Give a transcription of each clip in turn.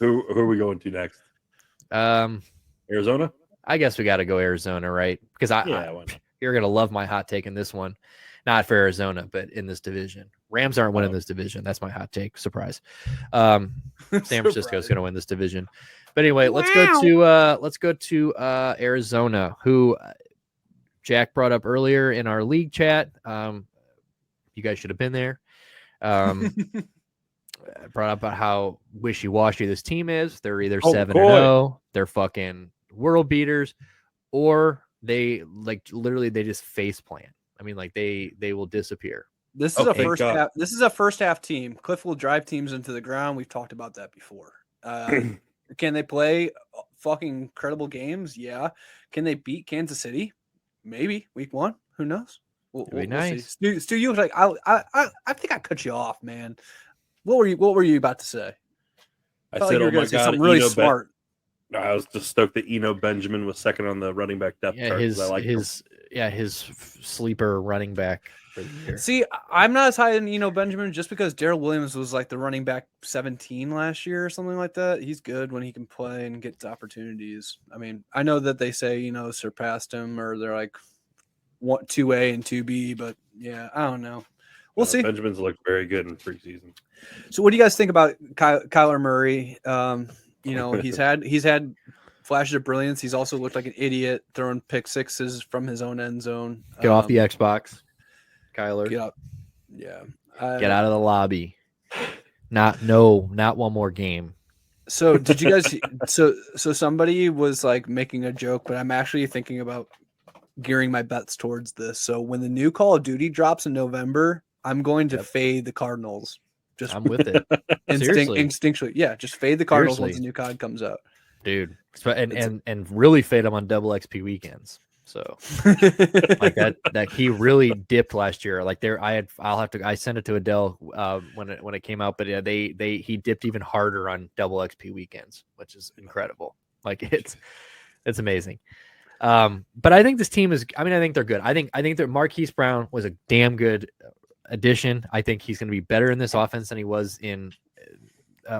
Who are we going to next? Arizona? I guess we got to go Arizona, right? Because you're going to love my hot take in this one. Not for Arizona, but in this division. Rams aren't winning this division. That's my hot take. Surprise. San Francisco is going to win this division. But anyway, let's go to Arizona, who Jack brought up earlier in our league chat. You guys should have been there. Brought up about how wishy-washy this team is. They're either 7-0, they're fucking world beaters, or they literally they just face plant. I mean, like they will disappear. This is a first half. This is a first half team. Cliff will drive teams into the ground. We've talked about that before. Can they play fucking incredible games? Yeah. Can they beat Kansas City? Maybe week 1. Who knows? We'll nice. See. Stu, you was like, I think I cut you off, man. What were you about to say? I said, you were going to say something really smart. I was just stoked that Eno Benjamin was second on the running back depth chart. His sleeper running back for the year. See, I'm not as high in Eno Benjamin just because Darrell Williams was like the running back 17 last year or something like that. He's good when he can play and get opportunities. I mean, I know that they say surpassed him or they're like 2A and 2B, but yeah, I don't know. We'll see. Benjamin's looked very good in preseason. So, what do you guys think about Kyler Murray? He's had flashes of brilliance. He's also looked like an idiot throwing pick sixes from his own end zone. Get off the Xbox, Kyler. Get up. Yeah. Get out of the lobby. Not one more game. So did you guys? so somebody was like making a joke, but I'm actually thinking about gearing my bets towards this. So when the new Call of Duty drops in November, I'm going to fade the Cardinals. I'm with it. Instinctually. Yeah, just fade the Cardinals once the new COD comes out. Dude. And really fade them on double XP weekends. So like that he really dipped last year. Like I sent it to Adele when it came out, but yeah, he dipped even harder on double XP weekends, which is incredible. Like it's amazing. But I think this team is. I mean, I think they're good. I think that Marquise Brown was a damn good addition. I think he's going to be better in this offense than he was in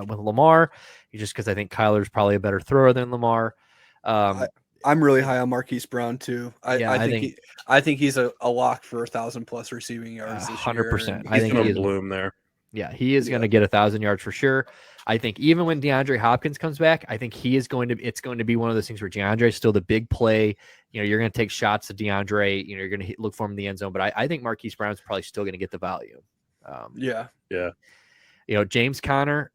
with Lamar. Just because I think Kyler's probably a better thrower than Lamar. I'm really high on Marquise Brown too. I think he's a lock for 1,000+ receiving yards this 100%. year. I think he's going to bloom there. Yeah, he is going to get 1,000 yards for sure. I think even when DeAndre Hopkins comes back, I think it's going to be one of those things where DeAndre is still the big play. You're going to take shots at DeAndre. You're going to look for him in the end zone. But I think Marquise Brown's probably still going to get the value. Yeah. James Conner,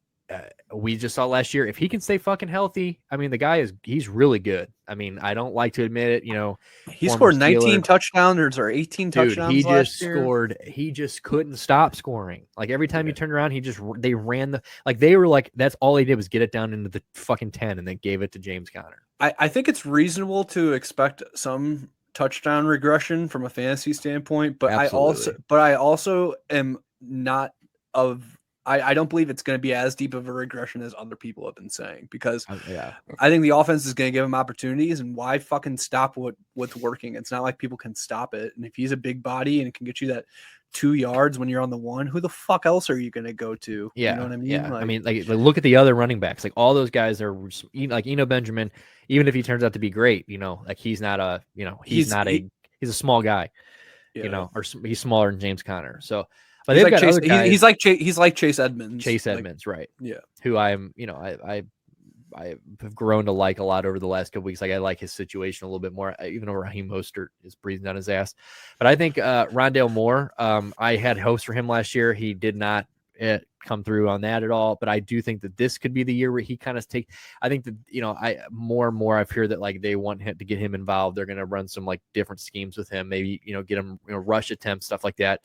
we just saw last year. If he can stay fucking healthy, I mean, the guy he's really good. I mean, I don't like to admit it. He scored 19 touchdowns or 18 touchdowns. He just scored. He just couldn't stop scoring. Like every time you turned around, they ran they were like, that's all he did was get it down into the fucking 10 and then gave it to James Conner. I think it's reasonable to expect some touchdown regression from a fantasy standpoint, but Absolutely. I also am not of. I don't believe it's going to be as deep of a regression as other people have been saying because I think the offense is going to give him opportunities, and why fucking stop what's working? It's not like people can stop it. And if he's a big body and it can get you that 2 yards when you're on the one, who the fuck else are you going to go to? Yeah. You know what I mean? Yeah. I mean, like look at the other running backs. Like all those guys are like Eno Benjamin, even if he turns out to be great, like he's not a, he's a small guy, or he's smaller than James Conner. So, but he's like Chase, he's like Chase Edmonds. Chase Edmonds, right? Yeah. Who I have grown to like a lot over the last couple weeks. Like I like his situation a little bit more, even though Raheem Mostert is breathing down his ass. But I think Rondale Moore, I had hopes for him last year. He did not come through on that at all. But I do think that this could be the year where he kind of I think that, I more and more I've heard that like they want him to get him involved. They're going to run some like different schemes with him. Maybe, get him, rush attempts, stuff like that.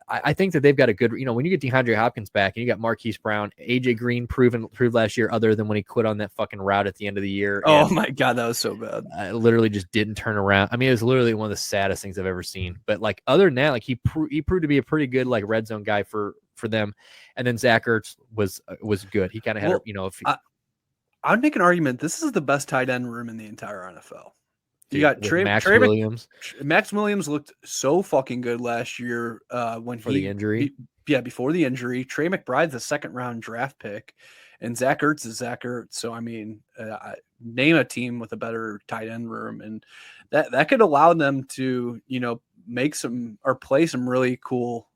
I think that they've got a good, when you get DeAndre Hopkins back and you got Marquise Brown, AJ Green proved last year, other than when he quit on that fucking route at the end of the year. Oh my God, that was so bad. Literally just didn't turn around. I mean, it was literally one of the saddest things I've ever seen. But like other than that, like he proved to be a pretty good like red zone guy for them. And then Zach Ertz was good. He kind of had, I'd make an argument. This is the best tight end room in the entire NFL. You got Max Williams. Max Williams looked so fucking good last year when for the injury. Before the injury. Trey McBride's a second-round draft pick, and Zach Ertz is Zach Ertz. So I mean, name a team with a better tight end room, and that could allow them to make some or play some really cool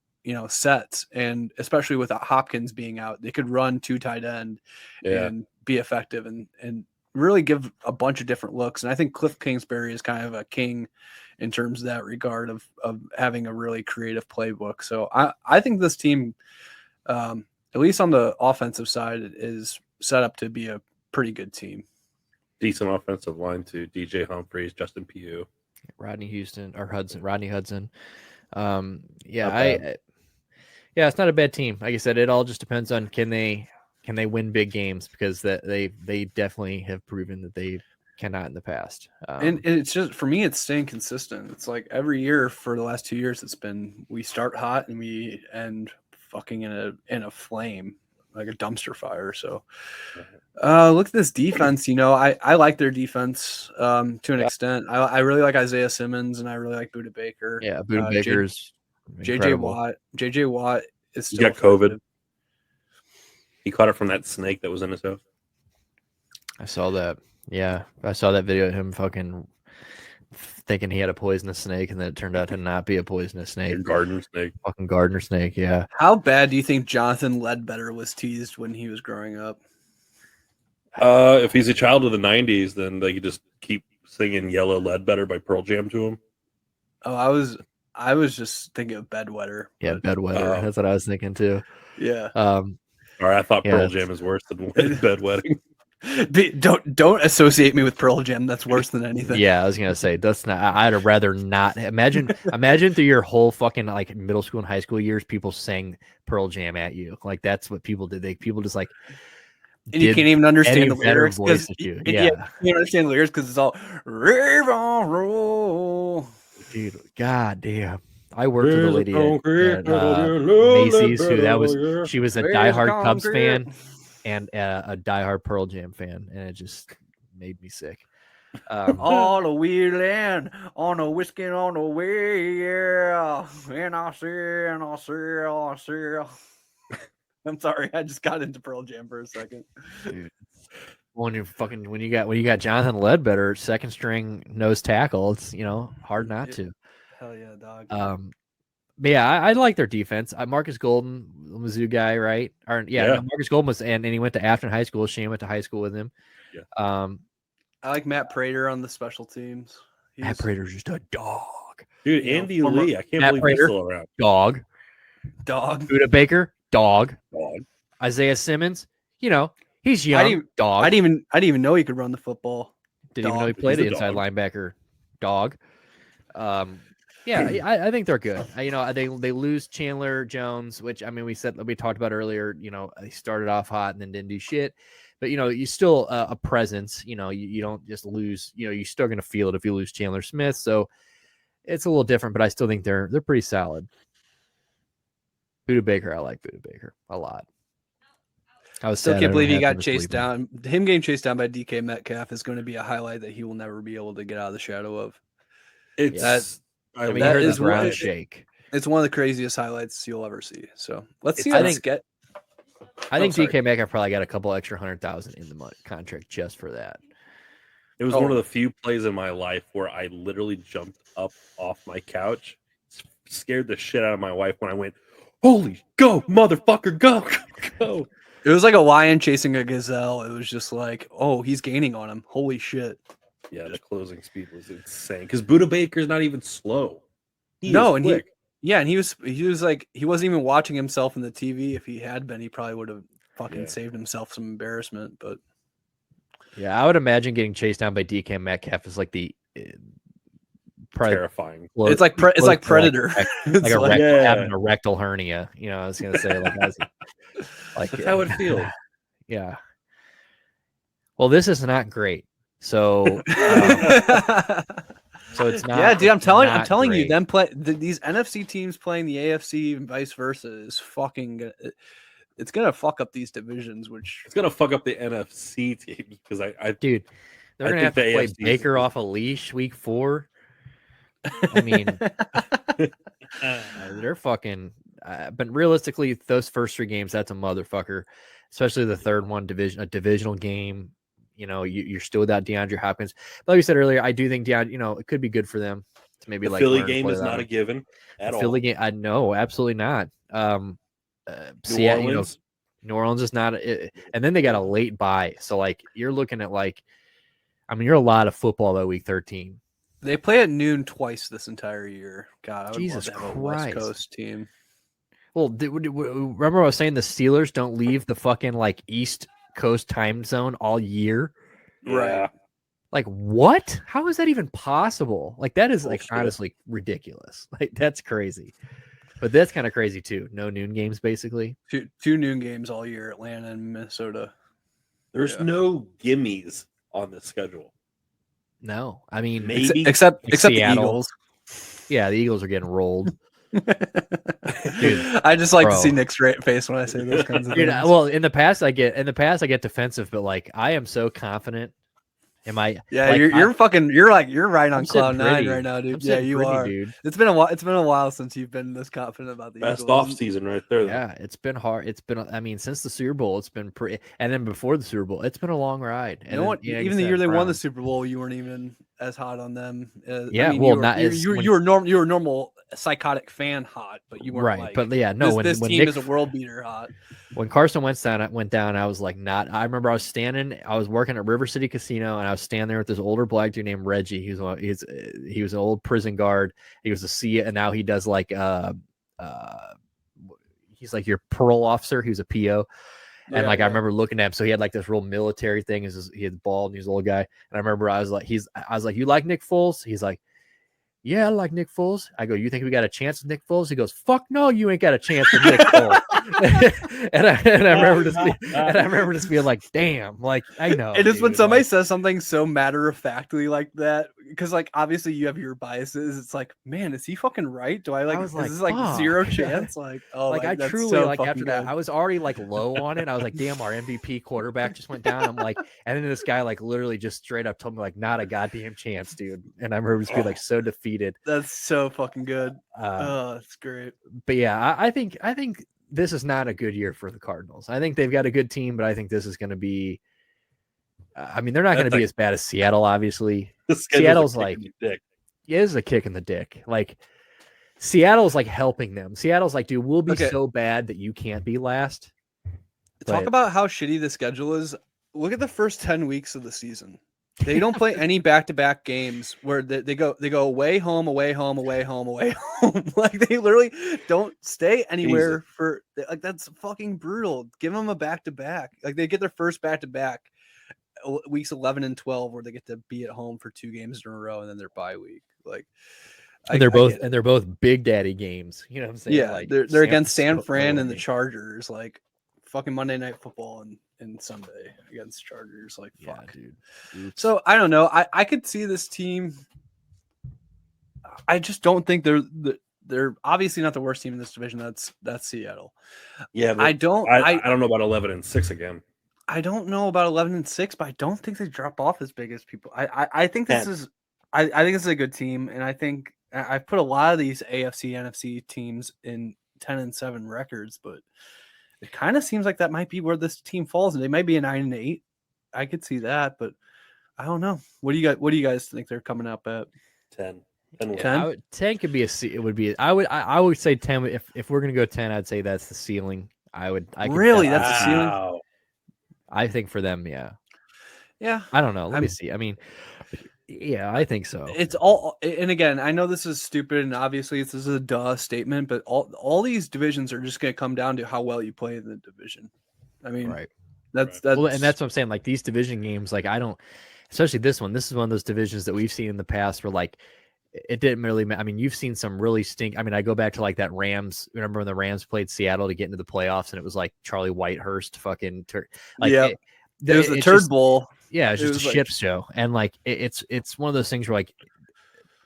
sets, and especially with Hopkins being out, they could run 2 tight end and be effective and really give a bunch of different looks. And I think Cliff Kingsbury is kind of a king in terms of that regard of having a really creative playbook. So I think this team, at least on the offensive side, is set up to be a pretty good team. Decent offensive line too. DJ Humphries, Justin Pugh, Rodney Hudson. It's not a bad team. Like I said, it all just depends on can they win big games, because they definitely have proven that they cannot in the past. And it's just, for me, it's staying consistent. It's like every year for the last 2 years, it's been, we start hot and we end fucking in a flame, like a dumpster fire. So look at this defense. I like their defense to an extent. I really like Isaiah Simmons, and I really like Budda Baker. Yeah, Budda Baker's JJ Watt is still got COVID. He caught it from that snake that was in his house. I saw that. Yeah, I saw that video of him fucking thinking he had a poisonous snake, and then it turned out to not be a poisonous snake. Gardener snake. Fucking gardener snake, yeah. How bad do you think Jonathan Ledbetter was teased when he was growing up? If he's a child of the 90s, then they could just keep singing Yellow Ledbetter by Pearl Jam to him. Oh, I was just thinking of Bedwetter. Yeah, Bedwetter. That's what I was thinking too. Yeah. All right, I thought Pearl Jam is worse than bedwetting. Don't associate me with Pearl Jam. That's worse than anything. Yeah, I was gonna say that's not. I'd rather not. Imagine through your whole fucking like middle school and high school years, people sang Pearl Jam at you. Like that's what people did. People just like. And you can't even understand the lyrics because you can't understand the lyrics because it's all rave on roll. Dude, god damn. I worked with a lady at Macy's she was a diehard Cubs fan and a diehard Pearl Jam fan, and it just made me sick. All the wheeling on the whiskey on the way, yeah. And I see. I'm sorry, I just got into Pearl Jam for a second. Dude. When you got Jonathan Ledbetter, second string nose tackle, it's hard not to. Hell yeah, dog. But yeah, I like their defense. Marcus Golden, the Mizzou guy, right? Marcus Golden was, and he went to Afton High School. Shane went to high school with him. Yeah. I like Matt Prater on the special teams. Matt Prater's just a dog. Dude, Andy Lee, I can't believe he's still around. Dog. Budda Baker, dog. Isaiah Simmons, he's young. Dog. I didn't even know he could run the football. Didn't even know he played it inside linebacker. Dog. I think they're good. They lose Chandler Jones, which we talked about earlier. They started off hot and then didn't do shit. But you still a presence. You don't just lose. You're still gonna feel it if you lose Chandler Smith. So it's a little different, but I still think they're pretty solid. Budda Baker, I like Budda Baker a lot. I still can't believe he got chased down. Him getting chased down by DK Metcalf is going to be a highlight that he will never be able to get out of the shadow of. That is ground shake. It's one of the craziest highlights you'll ever see. So let's see. I think DK Metcalf probably got a couple extra 100,000 in the contract just for that. It was one of the few plays in my life where I literally jumped up off my couch, scared the shit out of my wife when I went, "Holy go, motherfucker, go, go!" It was like a lion chasing a gazelle. It was just like, oh, he's gaining on him. Holy shit. Yeah, the closing speed was insane. Because Budda Baker's not even slow. And he was like, he wasn't even watching himself in the TV. If he had been, he probably would have fucking saved himself some embarrassment. But yeah, I would imagine getting chased down by DK Metcalf is like the terrifying. It's like Predator. Having a rectal hernia. I was gonna say that's how it feels. Yeah. Well, this is not great. So, so it's not. Yeah, dude, I'm telling you, them these NFC teams playing the AFC and vice versa is fucking. It's gonna fuck up these divisions, which it's gonna fuck up the NFC team because dude. They're going to have to play Baker off a leash week 4. I mean, they're fucking. But realistically, those first 3 games, that's a motherfucker. Especially the third one, a divisional game. You know, you're still without DeAndre Hopkins. But like you said earlier, I do think it could be good for them to maybe the like Philly game is not a given at all. Philly game, no, absolutely not. New Orleans, New Orleans is not, and then they got a late bye, so like you're looking at you're a lot of football that week 13. They play at noon twice this entire year. God, I would Jesus love to have Christ. a West Coast team. Well, remember I was saying the Steelers don't leave the fucking like East Coast time zone all year, right? Like what? How is that even possible? Like that is like honestly ridiculous. Like that's crazy. But that's kind of crazy too. No noon games, basically. Two noon games all year, Atlanta and Minnesota. There's no gimmies on the schedule. No, I mean maybe except the Eagles. Yeah, the Eagles are getting rolled. Dude, I just like to see Nick's face when I say those kinds of things. Well, in the past I get defensive, but like I am so confident. Am I? Yeah, like, you're right on cloud 9 right now, dude. Yeah, you are, dude. It's been a while since you've been this confident about the best Eagles. off season right there. Though. Yeah, it's been hard. It's been, I mean, since the Super Bowl, it's been pretty, and then before the Super Bowl, it's been a long ride. And you know what? Even the year they won the Super Bowl, you weren't even as hot on them. Yeah, I mean, you were normal psychotic fan hot, but you weren't right. Like, but yeah, no, when team Nick, is a world beater hot. When Carson went down, I was like, not. I remember I was working at River City Casino, and I was standing there with this older black dude named Reggie. He was an old prison guard. He was a C, and now he does like he's like your parole officer. He was a PO. And I remember looking at him. So he had like this real military thing. He had bald and he's an old guy. And I remember I was like, you like Nick Foles? He's like, yeah, I like Nick Foles. I go, you think we got a chance with Nick Foles? He goes, fuck no, you ain't got a chance with Nick Foles. and I remember just being like, damn, like I know. It is when somebody says something so matter of factly like that, because like obviously you have your biases. It's like, man, is he fucking right? Do I like? Is this like zero chance? Like, oh, like I truly so like after that, I was already like low on it. I was like, damn, our MVP quarterback just went down. I'm like, and then this guy like literally just straight up told me like, not a goddamn chance, dude. And I remember just being like so defeated. That's so fucking good. That's great. But yeah, I think this is not a good year for the Cardinals. I think they've got a good team, but I think this is going to be. I mean, they're not going to be as bad as Seattle. Obviously, Seattle's like it is a kick in the dick. Like Seattle's like helping them. Seattle's like, dude, we'll be so bad that you can't be last. Talk about how shitty the schedule is. Look at the first 10 weeks of the season. They don't play any back-to-back games where they go away, home, away, home, away, home, away, home. Like they literally don't stay anywhere for like that's fucking brutal. Give them a back-to-back. Like they get their first back-to-back weeks 11 and 12 where they get to be at home for 2 games in a row and then their bye week. Like they're both big daddy games. You know what I'm saying? Yeah, like they're against San Fran and the Chargers. Like fucking Monday Night Football and Sunday against Chargers. Like fuck, dude. Oops. So I don't know. I could see this team. I just don't think they're obviously not the worst team in this division. That's Seattle. Yeah, I don't know about 11-6 again. I don't know about 11-6, but I don't think they drop off as big as people. I think this is I think this is a good team, and I think I've put a lot of these AFC NFC teams in 10-7 records, but it kind of seems like that might be where this team falls, and they might be a 9-8. I could see that, but I don't know. What do you guys think they're coming up at? 10. 10 could be it would be. I would say 10. If we're gonna go 10, I'd say that's the ceiling. That's the ceiling. I think for them, yeah. I don't know. Let me see. I mean, yeah, I think so. It's all, and again, I know this is stupid, and obviously this is a duh statement, but all these divisions are just going to come down to how well you play in the division. I mean, right. That's well, and that's what I'm saying. Like these division games, like I don't, especially this one. This is one of those divisions that we've seen in the past where like it didn't really. I mean, you've seen some really stink. I mean, I go back to like that Rams. Remember when the Rams played Seattle to get into the playoffs, and it was like Charlie Whitehurst fucking like it was the Turd Bowl. Yeah, it's just a shit show, and like it's one of those things where like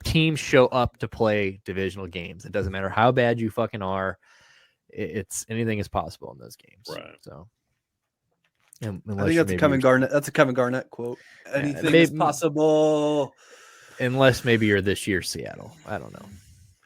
teams show up to play divisional games. It doesn't matter how bad you fucking are. It's anything is possible in those games. Right. So I think that's a Kevin Garnett. That's a Kevin Garnett quote. Anything is possible. Unless maybe you're this year's Seattle. I don't know.